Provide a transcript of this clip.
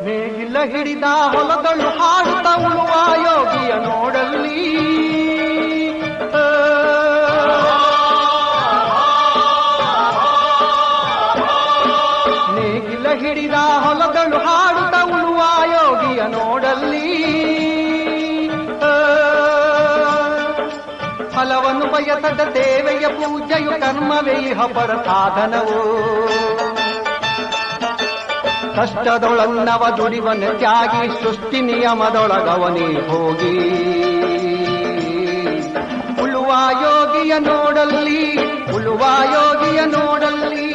ನೇಗಿಲ ಹಿಡಿದ ಹೊಲದಳು ಹಾಡುತ್ತ ಉಳುವ ಯೋಗಿಯ ನೋಡಲ್ಲಿ ನೇಗಿಲ ಹಿಡಿದ ಹೊಲದಳು ಹಾಡುತ್ತ ಉಳುವ ಯೋಗಿಯ ನೋಡಲ್ಲಿ ಫಲವನ್ನು ಬಯಸದ ದೇವೆಯ ಪೂಜೆಯು ಕರ್ಮವೇ ಇಹ ಪರ ಸಾಧನವು ಕಷ್ಟದೊಳನ್ನವ ದುಡಿವನ ತ್ಯಾಗಿ ಸೃಷ್ಟಿ ನಿಯಮದೊಳಗವನೇ ಹೋಗಿ ಉಳುವ ಯೋಗಿಯ ನೋಡಲ್ಲಿ ಉಳುವ ಯೋಗಿಯ ನೋಡಲ್ಲಿ